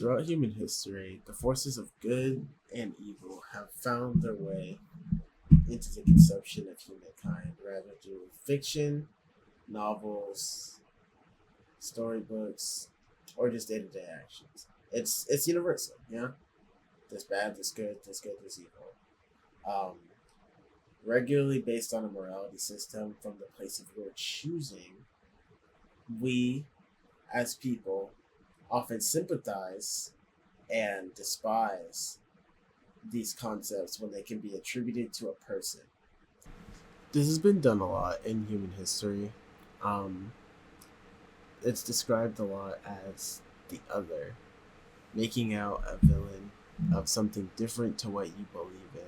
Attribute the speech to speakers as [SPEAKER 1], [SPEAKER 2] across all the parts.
[SPEAKER 1] Throughout human history, the forces of good and evil have found their way into the conception of humankind, rather through fiction, novels, storybooks, or just day to day actions. It's universal, yeah. There's bad, there's good, there's evil. Um, Regularly based on a morality system from the place of your choosing, we as people often sympathize and despise these concepts when they can be attributed to a person. This has been done a lot in human history. Um, it's described a lot as the other, making out a villain of something different to what you believe in.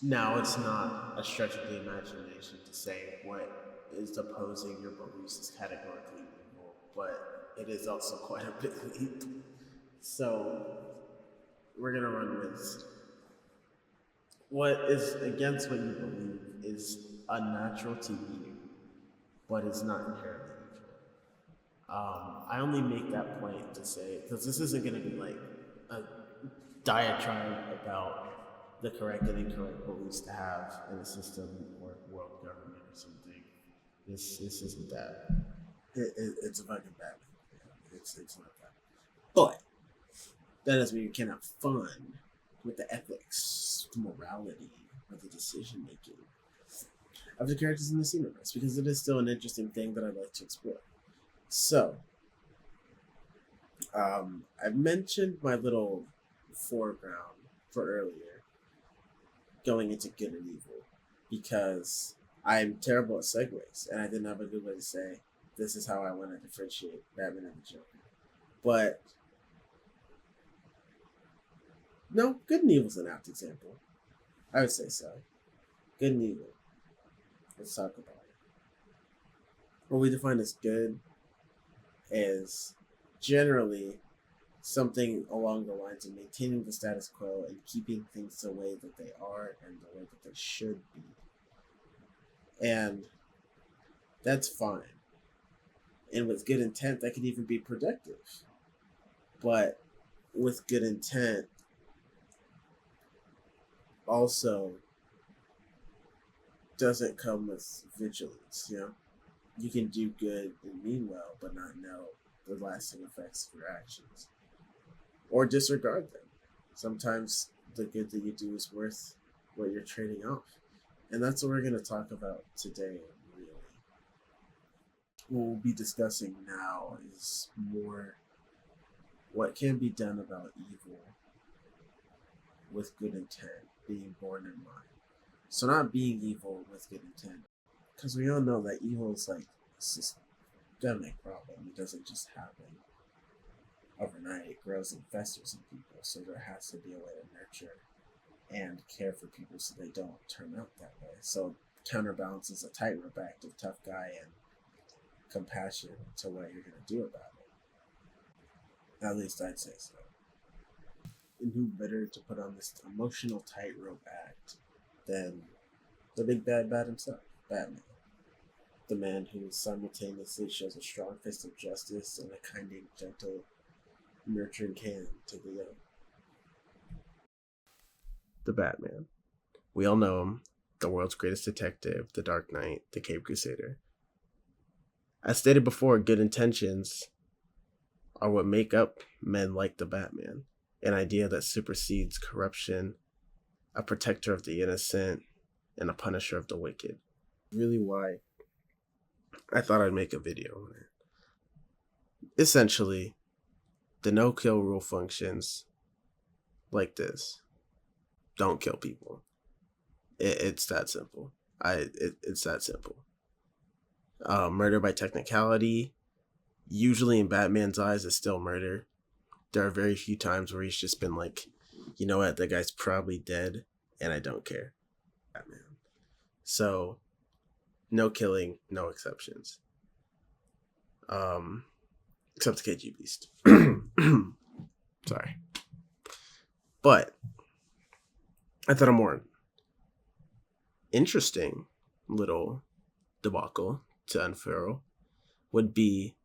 [SPEAKER 1] Now, it's not a stretch of the imagination to say what is opposing your beliefs is categorically evil, but it is also quite a bit leap. So, we're going to run with what is against what you believe is unnatural to you, but it's not inherently evil. I only make that point to say, because this isn't going to be like a diatribe about the correct and incorrect beliefs to have in a system or world government or something. This isn't that. It's a fucking Batman. Yeah, it's not that. But that doesn't mean you can't have fun with the ethics, the morality, or the decision making of the characters in this universe, because it is still an interesting thing that I'd like to explore. So, I mentioned my little foreground for earlier, going into good and evil, because I'm terrible at segues, and I didn't have a good way to say this is how I want to differentiate Batman and the Joker. But no, good and evil is an apt example. I would say so. Good and evil. Let's talk about it. What we define as good is generally something along the lines of maintaining the status quo and keeping things the way that they are and the way that they should be. And that's fine. And with good intent, that could even be productive. But with good intent, also doesn't come with vigilance, you know? You can do good and mean well, but not know the lasting effects of your actions. Or disregard them. Sometimes the good that you do is worth what you're trading off. And that's what we're going to talk about today, really. What we'll be discussing now is more what can be done about evil with good intent being born in mind. So, not being evil with good intent. Because we all know that evil is like a systemic problem. It doesn't just happen overnight. It grows and festers in people. So, there has to be a way to nurture and care for people so they don't turn out that way. So, counterbalances a tightrope act of tough guy and compassion to what you're going to do about it. At least I'd say so. And who better to put on this emotional tightrope act than the big bad himself, Batman. The man who simultaneously shows a strong fist of justice and a kind and gentle, nurturing hand to the young. The Batman. We all know him, the world's greatest detective, the Dark Knight, the Cape Crusader. As stated before, good intentions are what make up men like the Batman, an idea that supersedes corruption, a protector of the innocent, and a punisher of the wicked. Really why I thought I'd make a video on it. Essentially, the no-kill rule functions like this. Don't kill people. It's that simple. It's that simple. Murder by technicality, usually in Batman's eyes, is still murder. There are very few times where he's just been like, you know what, that guy's probably dead, and I don't care. Batman. So, no killing, no exceptions. Except the KG Beast. Sorry. But I thought a more interesting little debacle to unfurl would be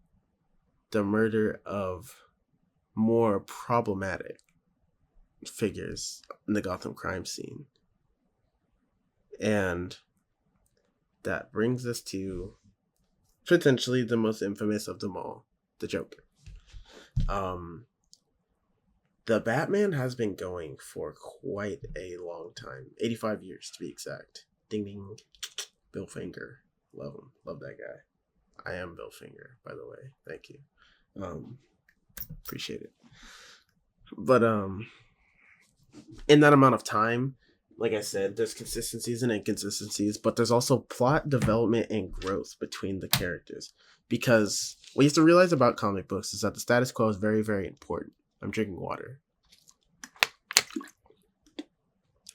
[SPEAKER 1] the murder of more problematic figures in the Gotham crime scene. And that brings us to potentially the most infamous of them all, the Joker. The Batman has been going for quite a long time. 85 years to be exact. Ding ding. Bill Finger. Love him. Love that guy. I am Bill Finger, by the way. Thank you. Appreciate it. But in that amount of time, like I said, there's consistencies and inconsistencies, but there's also plot development and growth between the characters. Because what you have to realize about comic books is that the status quo is very, very important. I'm drinking water.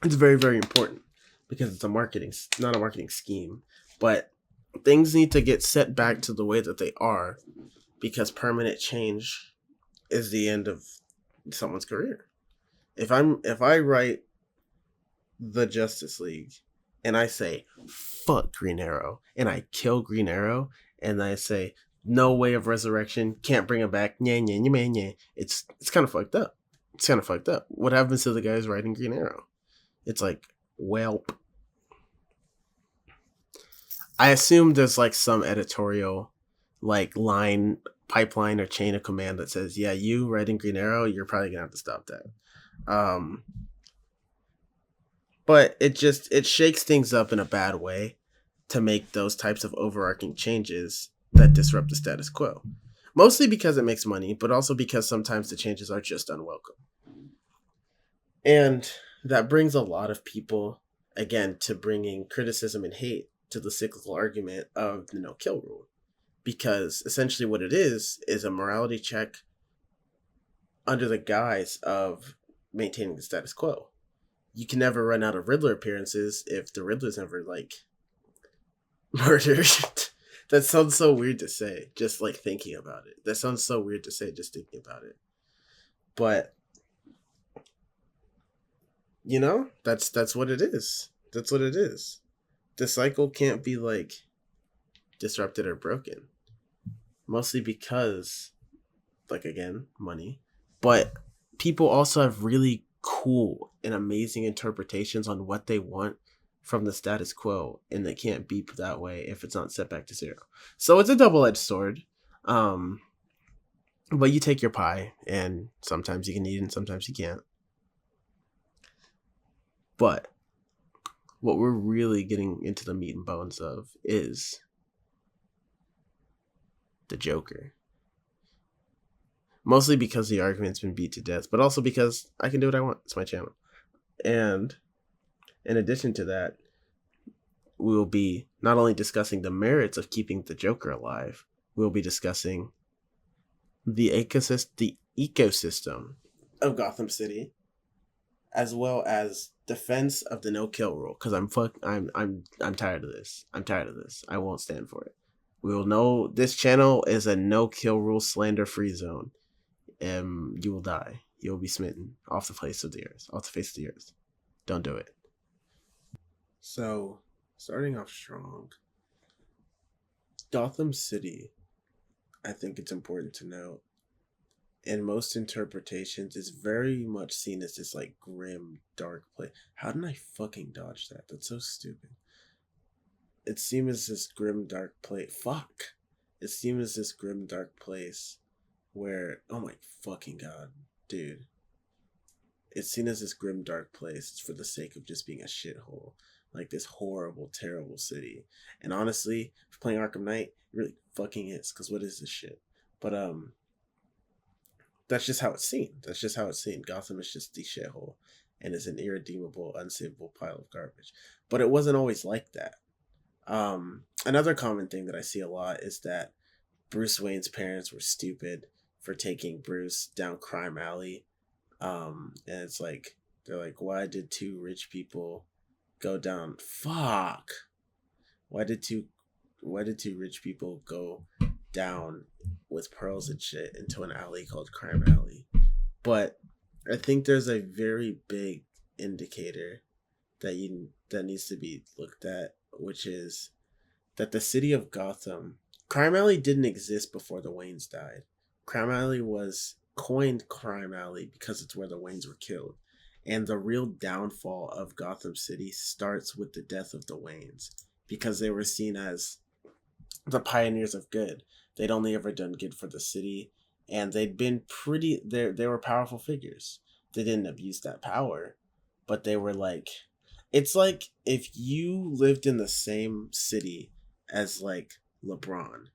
[SPEAKER 1] It's very, very important because it's not a marketing scheme, but things need to get set back to the way that they are, because permanent change is the end of someone's career. If I write the Justice League and I say fuck Green Arrow and I kill Green Arrow and I say no way of resurrection, can't bring him back, it's kind of fucked up. It's kind of fucked up. What happens to the guys writing Green Arrow? It's like, welp. I assume there's like some editorial like line, pipeline, or chain of command that says, yeah, you writing Green Arrow, you're probably gonna have to stop that. But it shakes things up in a bad way to make those types of overarching changes that disrupt the status quo. Mostly because it makes money, but also because sometimes the changes are just unwelcome. And that brings a lot of people, again, to bringing criticism and hate to the cyclical argument of the no-kill rule. Because essentially what it is a morality check under the guise of maintaining the status quo. You can never run out of Riddler appearances if the Riddler's never, like, murdered. That sounds so weird to say, just, like, thinking about it. That sounds so weird to say, just thinking about it. But, you know, that's what it is. That's what it is. The cycle can't be, like, disrupted or broken. Mostly because, like, again, money. But people also have really cool and amazing interpretations on what they want from the status quo, and they can't be that way if it's not set back to zero. So it's a double-edged sword. But you take your pie, and sometimes you can eat it and sometimes you can't. But what we're really getting into the meat and bones of is the Joker. Mostly because the argument's been beat to death, but also because I can do what I want. It's my channel. And in addition to that, we will be not only discussing the merits of keeping the Joker alive, we'll be discussing the ecosystem of Gotham City, as well as defense of the no-kill rule. Because I'm tired of this. I'm tired of this. I won't stand for it. We will know this channel is a no-kill rule slander-free zone. You will die. You will be smitten off the face of the earth. Don't do it. So, starting off strong, Gotham City, I think it's important to note, in most interpretations, is very much seen as this, like, grim, dark place. How did I fucking dodge that? That's so stupid. It seems as this grim, dark place. Fuck. It seems as this grim, dark place where, oh my fucking god, dude. It's seen as this grim, dark place for the sake of just being a shithole. Like this horrible, terrible city. And honestly, for playing Arkham Knight, it really fucking is. Because what is this shit? But, that's just how it's seen. Gotham is just the shithole. And it's an irredeemable, unsavable pile of garbage. But it wasn't always like that. Another common thing that I see a lot is that Bruce Wayne's parents were stupid for taking Bruce down crime alley. And it's like, they're like, why did two rich people go down? Fuck. Why did two rich people go down with pearls and shit into an alley called Crime Alley? But I think there's a very big indicator that needs to be looked at, which is that the city of Gotham, Crime Alley didn't exist before the Waynes died. Crime Alley was coined Crime Alley because it's where the Waynes were killed. And the real downfall of Gotham City starts with the death of the Waynes because they were seen as the pioneers of good. They'd only ever done good for the city, and they'd been pretty. They were powerful figures. They didn't abuse that power, but they were like, it's like if you lived in the same city as like LeBron,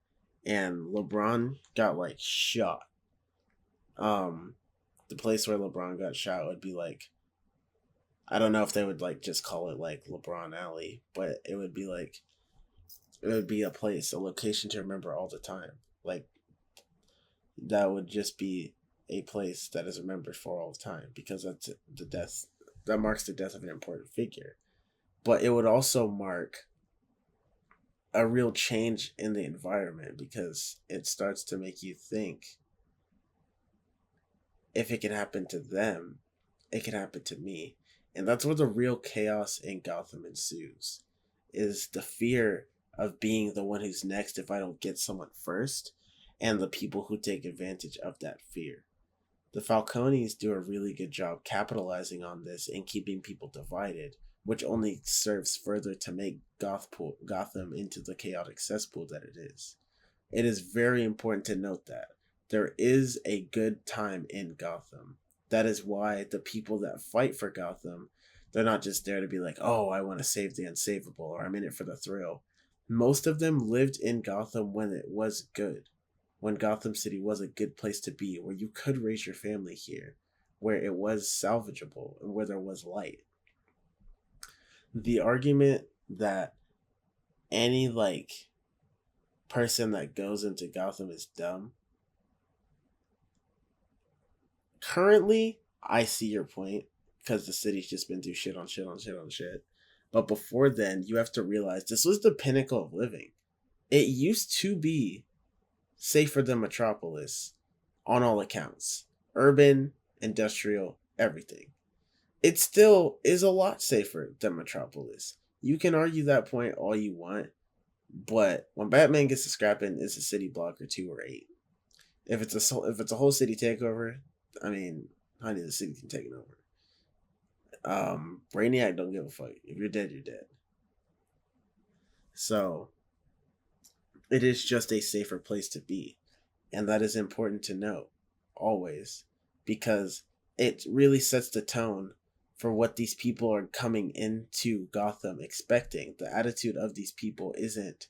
[SPEAKER 1] and LeBron got like shot. Um, the place where LeBron got shot would be like, I don't know if they would like just call it like LeBron Alley, but it would be a place, a location to remember all the time. Like that would just be a place that is remembered for all the time because that's the death that marks the death of an important figure. But it would also mark a real change in the environment because it starts to make you think if it can happen to them, it can happen to me. And that's where the real chaos in Gotham ensues. Is the fear of being the one who's next if I don't get someone first, and the people who take advantage of that fear. The Falcones do a really good job capitalizing on this and keeping people divided, which only serves further to make Gotham into the chaotic cesspool that it is. It is very important to note that there is a good time in Gotham. That is why the people that fight for Gotham, they're not just there to be like, oh, I want to save the unsavable or I'm in it for the thrill. Most of them lived in Gotham when it was good, when Gotham City was a good place to be, where you could raise your family here, where it was salvageable, and where there was light. The argument that any like person that goes into Gotham is dumb. Currently, I see your point because the city's just been through shit on shit on shit on shit. But before then, you have to realize this was the pinnacle of living. It used to be safer than Metropolis on all accounts, urban, industrial, everything. It still is a lot safer than Metropolis. You can argue that point all you want, but when Batman gets to scrapping, it's a city block or 2 or 8. If it's a whole city takeover, I mean, honey, the city can take it over. Brainiac don't give a fuck. If you're dead, you're dead. So it is just a safer place to be, and that is important to know always, because it really sets the tone for what these people are coming into Gotham expecting. The attitude of these people isn't,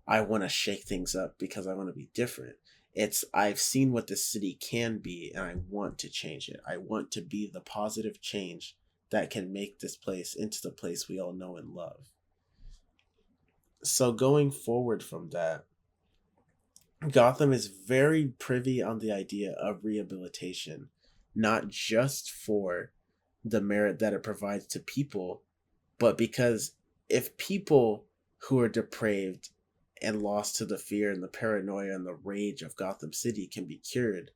[SPEAKER 1] I want to shake things up because I want to be different. It's, I've seen what the city can be and I want to change it. I want to be the positive change that can make this place into the place we all know and love. So going forward from that, Gotham is very privy on the idea of rehabilitation, not just for the merit that it provides to people, but because if people who are depraved and lost to the fear and the paranoia and the rage of Gotham City can be cured,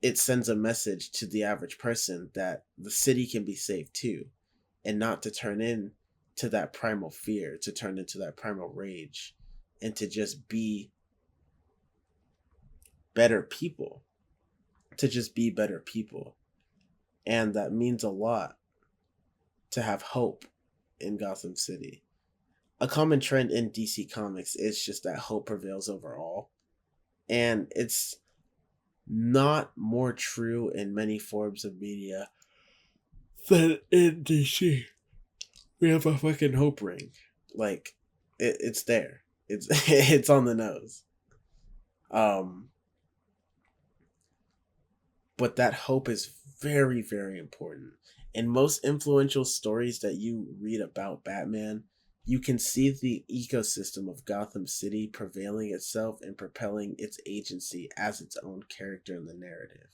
[SPEAKER 1] it sends a message to the average person that the city can be saved too, and not to turn in to that primal fear, to turn into that primal rage, and to just be better people, to just be better people. And that means a lot to have hope in Gotham City. A common trend in DC Comics is just that hope prevails over all. And it's not more true in many forms of media than in DC. We have a fucking hope ring. Like, it's there. It's it's on the nose. But that hope is very, very important. In most influential stories that you read about Batman, you can see the ecosystem of Gotham City prevailing itself and propelling its agency as its own character in the narrative.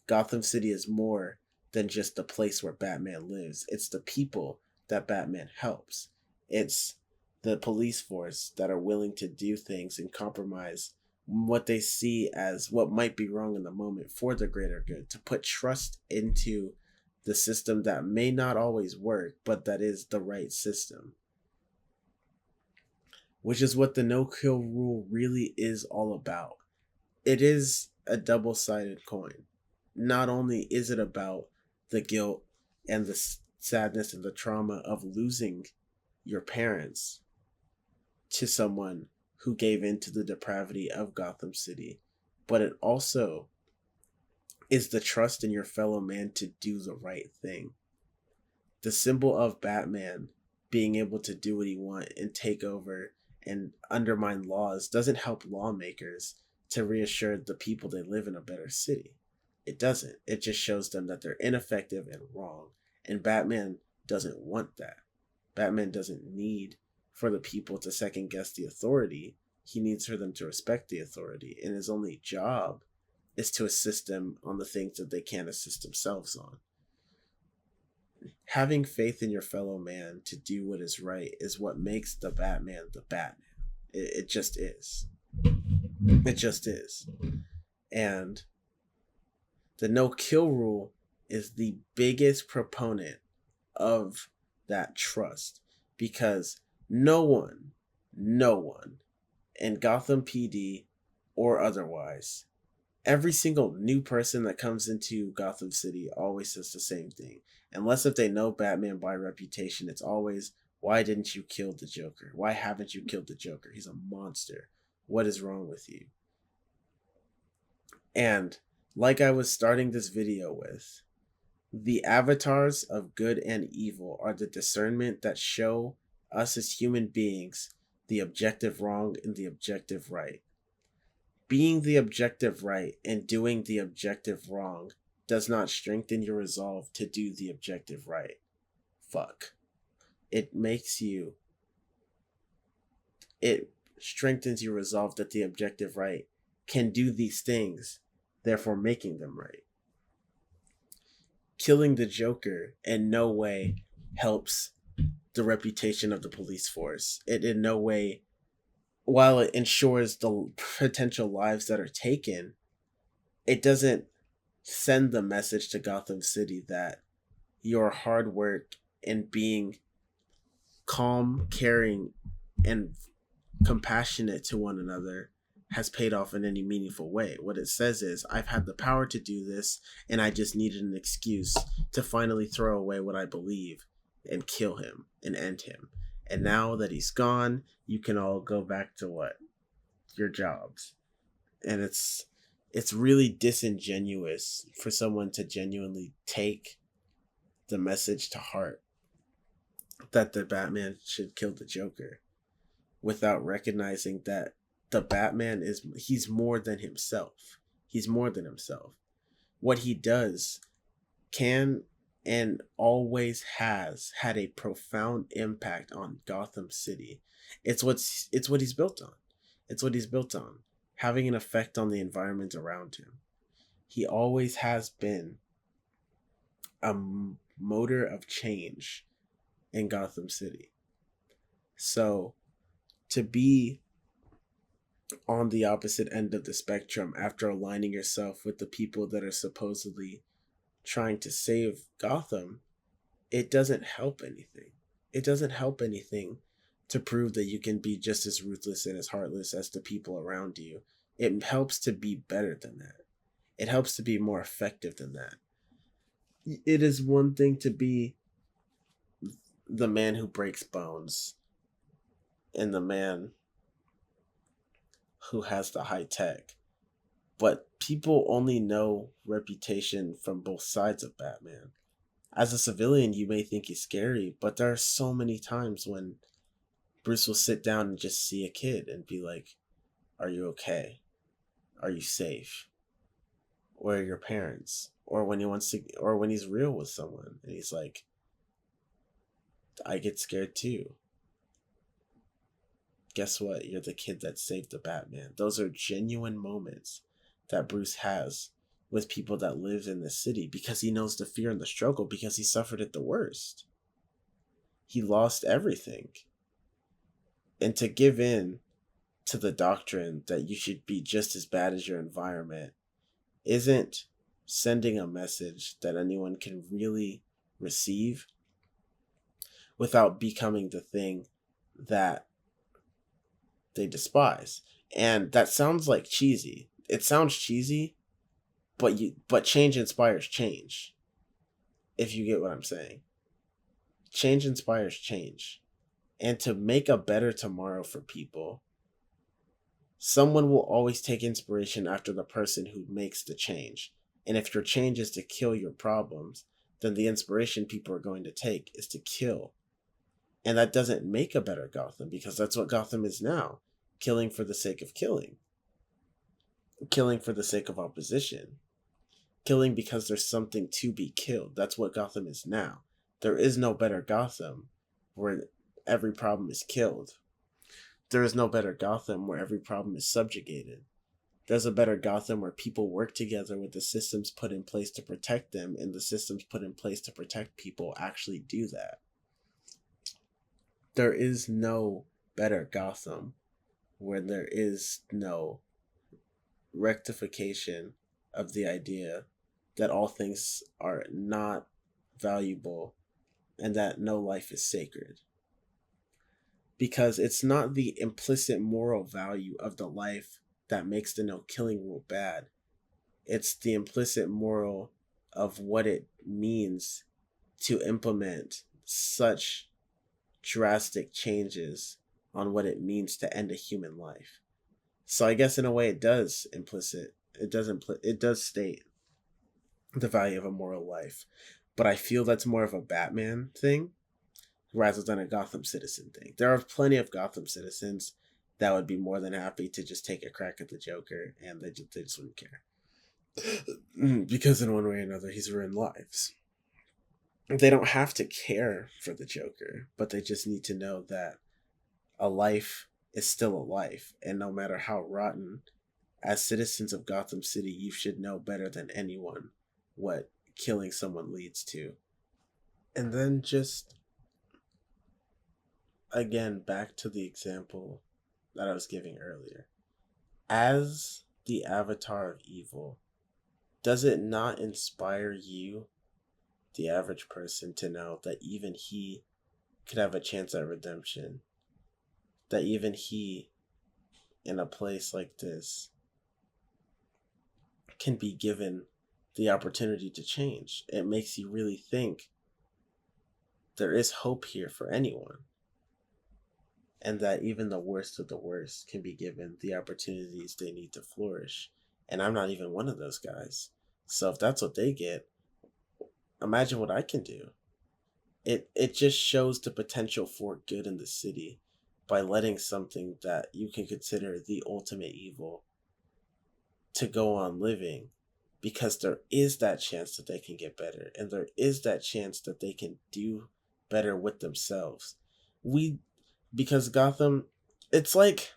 [SPEAKER 1] Gotham City is more than just the place where Batman lives. It's the people that Batman helps. It's the police force that are willing to do things and compromise what they see as what might be wrong in the moment for the greater good, to put trust into the system that may not always work, but that is the right system. Which is what the no-kill rule really is all about. It is a double-sided coin. not only is it about the guilt and the sadness and the trauma of losing your parents to someone who gave in to the depravity of Gotham City, but it also is the trust in your fellow man to do the right thing. The symbol of Batman being able to do what he wants and take over and undermine laws doesn't help lawmakers to reassure the people they live in a better city. It doesn't. It just shows them that they're ineffective and wrong. And Batman doesn't want that. Batman doesn't need for the people to second guess the authority. He needs for them to respect the authority. And his only job is to assist them on the things that they can't assist themselves on. Having faith in your fellow man to do what is right is what makes the Batman the Batman. It just is. It just is. And the no-kill rule is the biggest proponent of that trust, because no one in Gotham PD or otherwise, every single new person that comes into Gotham City always says the same thing. Unless if they know Batman by reputation, it's always, why didn't you kill the Joker? Why haven't you killed the Joker? He's a monster. What is wrong with you? And like I was starting this video with, the avatars of good and evil are the discernment that show us as human beings the objective wrong and the objective right. Being the objective right and doing the objective wrong does not strengthen your resolve to do the objective right. Fuck. It strengthens your resolve that the objective right can do these things, therefore making them right. Killing the Joker in no way helps the reputation of the police force. It in no way, while it ensures the potential lives that are taken, it doesn't send the message to Gotham City that your hard work and being calm, caring, and compassionate to one another has paid off in any meaningful way. What it says is, I've had the power to do this, and I just needed an excuse to finally throw away what I believe and kill him and end him. And now that he's gone, you can all go back to what? Your jobs. And it's really disingenuous for someone to genuinely take the message to heart that the Batman should kill the Joker without recognizing that the Batman he's more than himself. He's more than himself. What he does can and always has had a profound impact on Gotham City. It's what he's built on. It's what he's built on, having an effect on the environment around him. He always has been a motor of change in Gotham City. So to be on the opposite end of the spectrum after aligning yourself with the people that are supposedly trying to save Gotham, it doesn't help anything. It doesn't help anything to prove that you can be just as ruthless and as heartless as the people around you. It helps to be better than that. It helps to be more effective than that. It is one thing to be the man who breaks bones and the man who has the high tech, but people only know reputation from both sides of Batman. As a civilian, you may think he's scary, but there are so many times when Bruce will sit down and just see a kid and be like, are you okay? Are you safe? Where are your parents? Or when he's real with someone and he's like, I get scared too. Guess what? You're the kid that saved the Batman. Those are genuine moments that Bruce has with people that live in the city because he knows the fear and the struggle because he suffered it the worst. He lost everything. And to give in to the doctrine that you should be just as bad as your environment isn't sending a message that anyone can really receive without becoming the thing that they despise. And that sounds like cheesy. It sounds cheesy, but change inspires change. If you get what I'm saying. Change inspires change. And to make a better tomorrow for people, someone will always take inspiration after the person who makes the change. And if your change is to kill your problems, then the inspiration people are going to take is to kill. And that doesn't make a better Gotham, because that's what Gotham is now. Killing for the sake of killing. Killing for the sake of opposition. Killing because there's something to be killed. That's what Gotham is now. There is no better Gotham where every problem is killed. There is no better Gotham where every problem is subjugated. There's a better Gotham where people work together with the systems put in place to protect them, and the systems put in place to protect people actually do that. There is no better Gotham where there is no rectification of the idea that all things are not valuable and that no life is sacred. Because it's not the implicit moral value of the life that makes the no killing rule bad. It's the implicit moral of what it means to implement such drastic changes on what it means to end a human life. So I guess in a way it does state the value of a moral life. But I feel that's more of a Batman thing rather than a Gotham Citizen thing. There are plenty of Gotham citizens that would be more than happy to just take a crack at the Joker, and they just wouldn't care. Because in one way or another, he's ruined lives. They don't have to care for the Joker, but they just need to know that a life is still a life, and no matter how rotten, as citizens of Gotham City, you should know better than anyone what killing someone leads to. And then just, again, back to the example that I was giving earlier. As the avatar of evil, does it not inspire you, the average person, to know that even he could have a chance at redemption? That even he, in a place like this, can be given the opportunity to change. It makes you really think there is hope here for anyone. And that even the worst of the worst can be given the opportunities they need to flourish. And I'm not even one of those guys. So if that's what they get, imagine what I can do. It just shows the potential for good in the city by letting something that you can consider the ultimate evil to go on living, because there is that chance that they can get better, and there is that chance that they can do better with themselves. Because Gotham, it's like,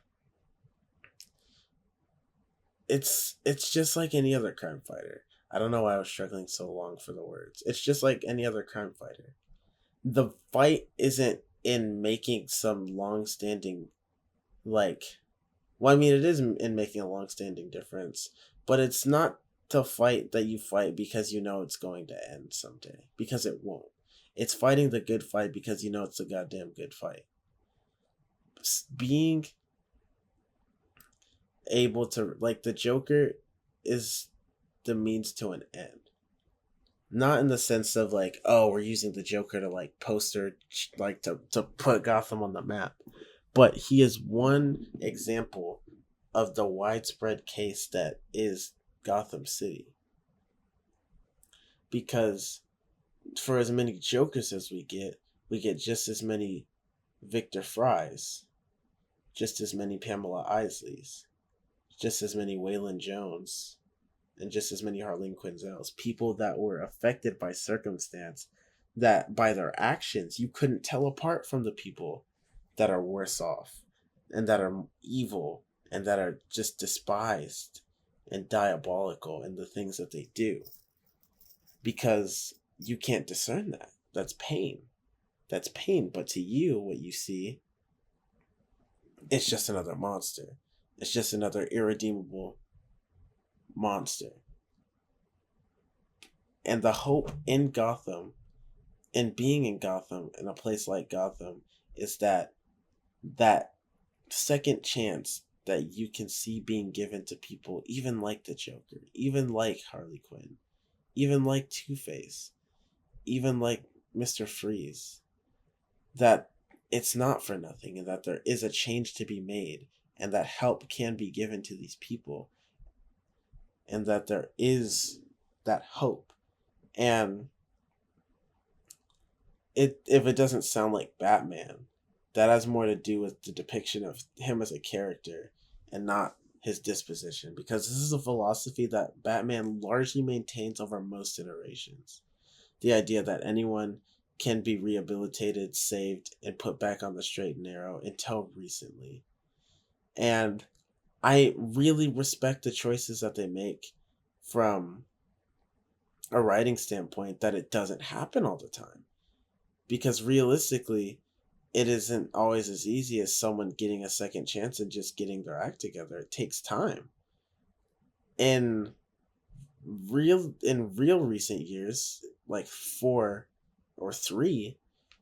[SPEAKER 1] it's just like any other crime fighter. I don't know why I was struggling so long for the words. It's just like any other crime fighter. The fight isn't in making some long-standing, it is in making a long-standing difference, but it's not the fight that you fight because you know it's going to end someday, because it won't. It's fighting the good fight because you know it's a goddamn good fight. Being able to, the Joker is the means to an end. Not in the sense of we're using the Joker to poster, to put Gotham on the map. But he is one example of the widespread case that is Gotham City. Because for as many Jokers as we get just as many Victor Frys, just as many Pamela Isleys, just as many Waylon Jones, and just as many Harleen Quinzel's. People that were affected by circumstance that by their actions you couldn't tell apart from the people that are worse off and that are evil and that are just despised and diabolical in the things that they do. Because you can't discern that. That's pain. That's pain. But to you, what you see, it's just another monster. It's just another irredeemable monster. And the hope in Gotham, and being in Gotham, in a place like Gotham, is that second chance that you can see being given to people, even like the Joker, even like Harley Quinn, even like Two-Face, even like Mr. Freeze, that it's not for nothing and that there is a change to be made and that help can be given to these people and that there is that hope. And if it doesn't sound like Batman, that has more to do with the depiction of him as a character and not his disposition, because this is a philosophy that Batman largely maintains over most iterations. The idea that anyone can be rehabilitated, saved, and put back on the straight and narrow until recently. And I really respect the choices that they make from a writing standpoint, that it doesn't happen all the time. Because realistically, it isn't always as easy as someone getting a second chance and just getting their act together. It takes time. In real recent years, like 4 or 3,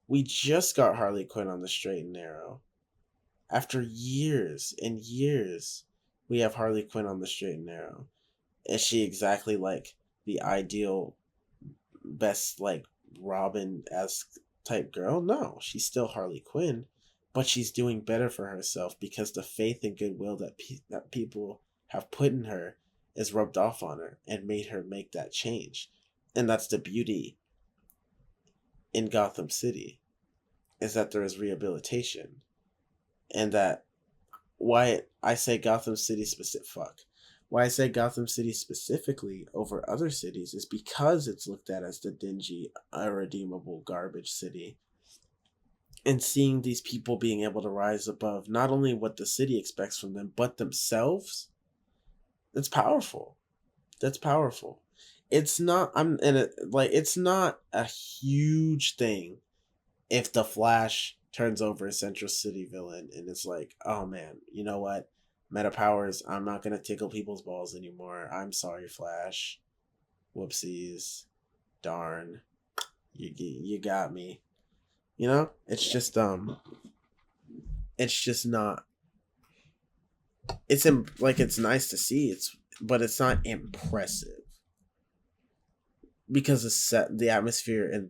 [SPEAKER 1] we just got Harley Quinn on the straight and narrow. After years and years, we have Harley Quinn on the straight and narrow. Is she exactly like the ideal best like Robin esque type girl? No, she's still Harley Quinn, but she's doing better for herself because the faith and goodwill that people have put in her is rubbed off on her and made her make that change. And that's the beauty in Gotham City, is that there is rehabilitation, and that why I say Gotham City specific why I say Gotham City specifically over other cities is because it's looked at as the dingy, irredeemable garbage city. And seeing these people being able to rise above not only what the city expects from them, but themselves, it's powerful. That's powerful. It's not it's not a huge thing if the Flash turns over a Central City villain and it's like, oh man, you know what? Meta powers, I'm not gonna tickle people's balls anymore. I'm sorry, Flash. Whoopsies. Darn. You got me. You know? It's just not, it's nice to see, but it's not impressive. Because the atmosphere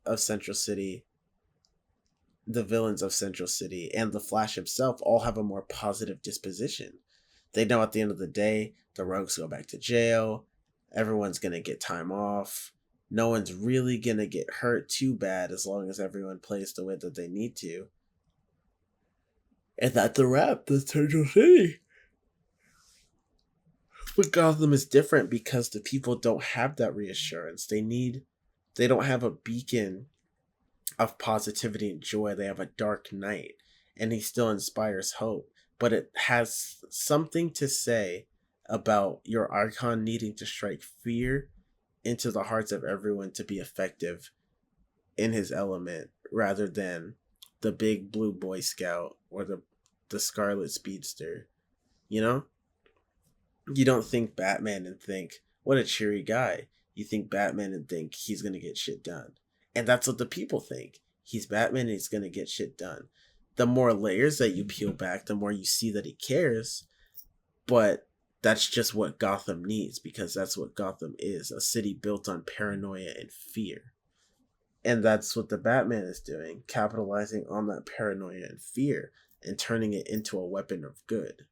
[SPEAKER 1] of Central City, the villains of Central City, and the Flash himself all have a more positive disposition. They know at the end of the day, the rogues go back to jail, everyone's gonna get time off, no one's really gonna get hurt too bad as long as everyone plays the way that they need to. And that's a wrap. That's Central City. But Gotham is different because the people don't have that reassurance. They don't have a beacon of positivity and joy. They have a dark knight, and he still inspires hope. But it has something to say about your archon needing to strike fear into the hearts of everyone to be effective in his element, rather than the big blue Boy Scout or the Scarlet Speedster. You know? You don't think Batman and think, what a cheery guy. You think Batman and think he's going to get shit done. And that's what the people think. He's Batman and he's going to get shit done. The more layers that you peel back, the more you see that he cares. But that's just what Gotham needs, because that's what Gotham is, a city built on paranoia and fear. And that's what the Batman is doing, capitalizing on that paranoia and fear and turning it into a weapon of good.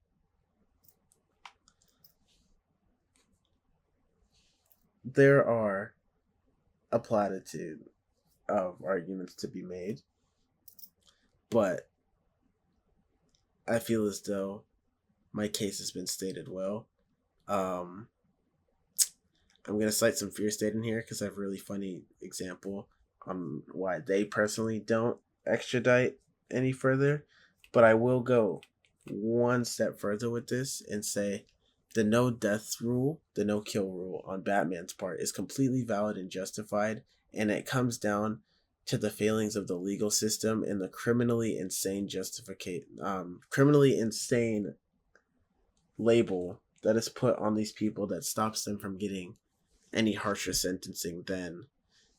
[SPEAKER 1] There are a platitude of arguments to be made, but I feel as though my case has been stated well. I'm going to cite some fear state in here because I have a really funny example on why they personally don't extradite any further. But I will go one step further with this and say the no death rule, the no kill rule on Batman's part is completely valid and justified, and it comes down to the failings of the legal system and the criminally insane label that is put on these people that stops them from getting any harsher sentencing than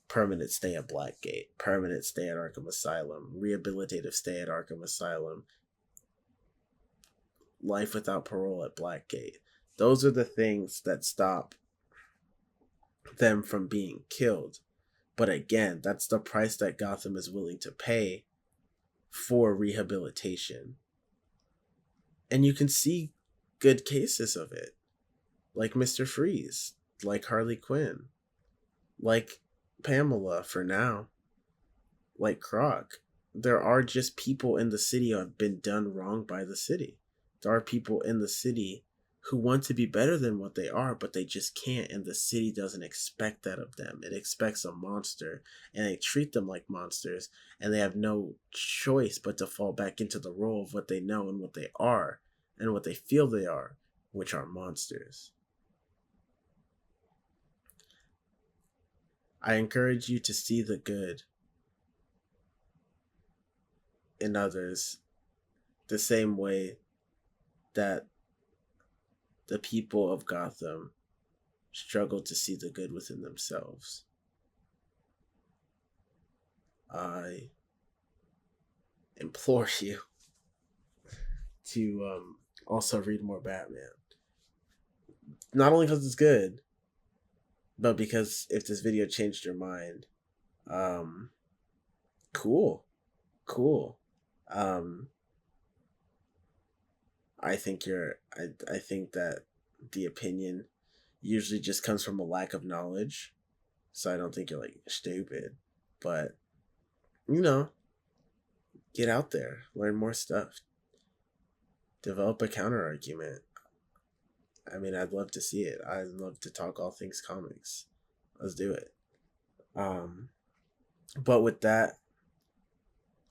[SPEAKER 1] permanent stay at Blackgate, permanent stay at Arkham Asylum, rehabilitative stay at Arkham Asylum, life without parole at Blackgate. Those are the things that stop them from being killed. But again, that's the price that Gotham is willing to pay for rehabilitation. And you can see good cases of it, like Mr. Freeze, like Harley Quinn, like Pamela for now, like Croc. There are just people in the city who have been done wrong by the city. There are people in the city who want to be better than what they are, but they just can't, and the city doesn't expect that of them. It expects a monster, and they treat them like monsters, and they have no choice but to fall back into the role of what they know and what they are, and what they feel they are, which are monsters. I encourage you to see the good in others the same way that the people of Gotham struggle to see the good within themselves. I implore you to also read more Batman. Not only because it's good, but because if this video changed your mind, um, cool, cool. Um, I think I think that the opinion usually just comes from a lack of knowledge. So I don't think you're like stupid, but you know, get out there, learn more stuff, develop a counter argument. I mean, I'd love to see it. I'd love to talk all things comics. Let's do it. Um, but with that,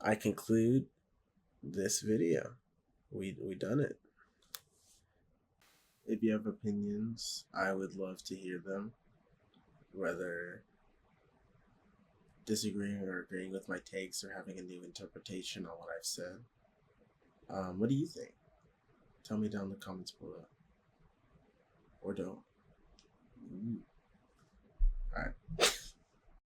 [SPEAKER 1] I conclude this video. We done it. If you have opinions, I would love to hear them. Whether disagreeing or agreeing with my takes or having a new interpretation on what I've said. What do you think? Tell me down in the comments below. Or don't. Ooh.